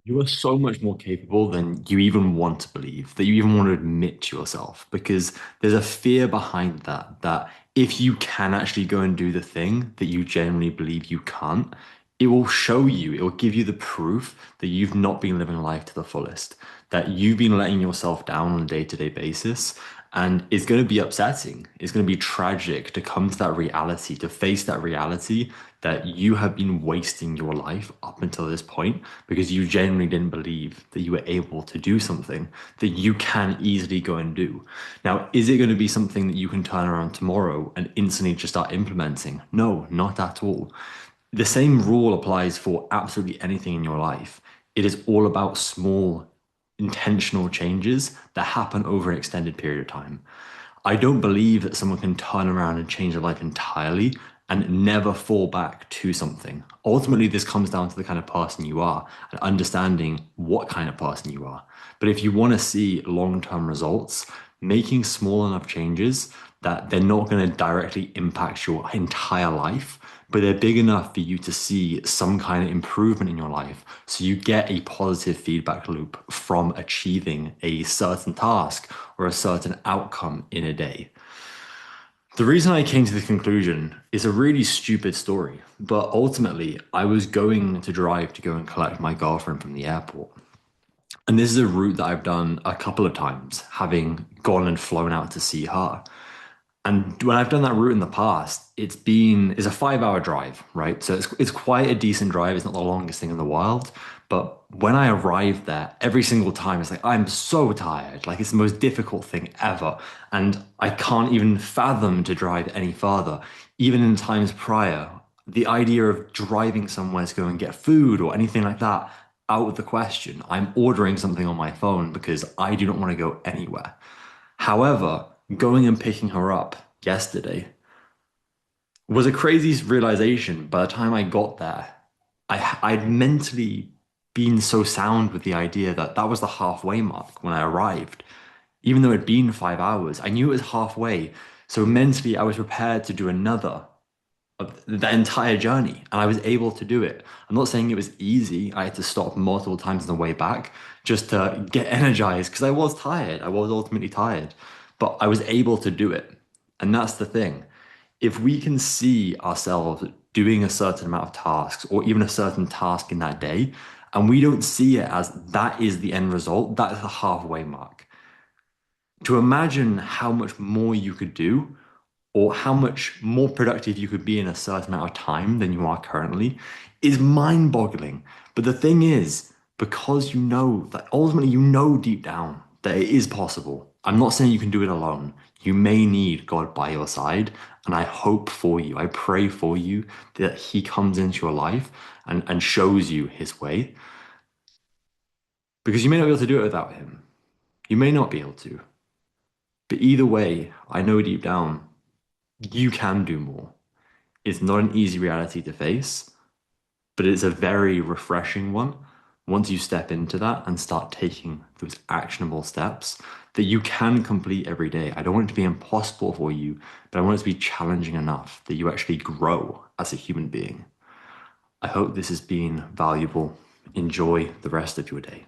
You are so much more capable than you even want to believe, that you even want to admit to yourself, because there's a fear behind that, that if you can actually go and do the thing that you genuinely believe you can't, it will show you, it will give you the proof that you've not been living life to the fullest, that you've been letting yourself down on a day-to-day basis. And it's going to be upsetting. It's going to be tragic to come to that reality, to face that reality that you have been wasting your life up until this point because you genuinely didn't believe that you were able to do something that you can easily go and do. Now, is it going to be something that you can turn around tomorrow and instantly just start implementing? No, not at all. The same rule applies for absolutely anything in your life. It is all about small intentional changes that happen over an extended period of time. I don't believe that someone can turn around and change their life entirely and never fall back to something. Ultimately, this comes down to the kind of person you are and understanding what kind of person you are. But if you want to see long-term results, making small enough changes that they're not going to directly impact your entire life, but they're big enough for you to see some kind of improvement in your life. So you get a positive feedback loop from achieving a certain task or a certain outcome in a day. The reason I came to the conclusion is a really stupid story, but ultimately, I was going to drive to go and collect my girlfriend from the airport. And this is a route that I've done a couple of times, having gone and flown out to see her. And when I've done that route in the past, it's a 5 hour drive, right? So it's quite a decent drive. It's not the longest thing in the world. But when I arrived there, every single time it's like I'm so tired. Like it's the most difficult thing ever. And I can't even fathom to drive any further. Even in times prior, the idea of driving somewhere to go and get food or anything like that, out of the question. I'm ordering something on my phone because I do not want to go anywhere. However, going and picking her up yesterday was a crazy realization. By the time I got there, I'd mentally been so sound with the idea that that was the halfway mark when I arrived. Even though it'd been 5 hours, I knew it was halfway. So mentally, I was prepared to do another of the entire journey, and I was able to do it. I'm not saying it was easy. I had to stop multiple times on the way back just to get energized because I was tired. I was ultimately tired, but I was able to do it. And that's the thing. If we can see ourselves doing a certain amount of tasks or even a certain task in that day, and we don't see it as that is the end result, that is the halfway mark. To imagine how much more you could do or how much more productive you could be in a certain amount of time than you are currently is mind-boggling. But the thing is, because you know that ultimately you know deep down that it is possible. I'm not saying you can do it alone. You may need God by your side, and I hope for you, I pray for you that He comes into your life and shows you His way, because you may not be able to do it without Him. You may not be able to. But either way, I know deep down you can do more. It's not an easy reality to face, but it's a very refreshing one once you step into that and start taking those actionable steps that you can complete every day. I don't want it to be impossible for you, but I want it to be challenging enough that you actually grow as a human being. I hope this has been valuable. Enjoy the rest of your day.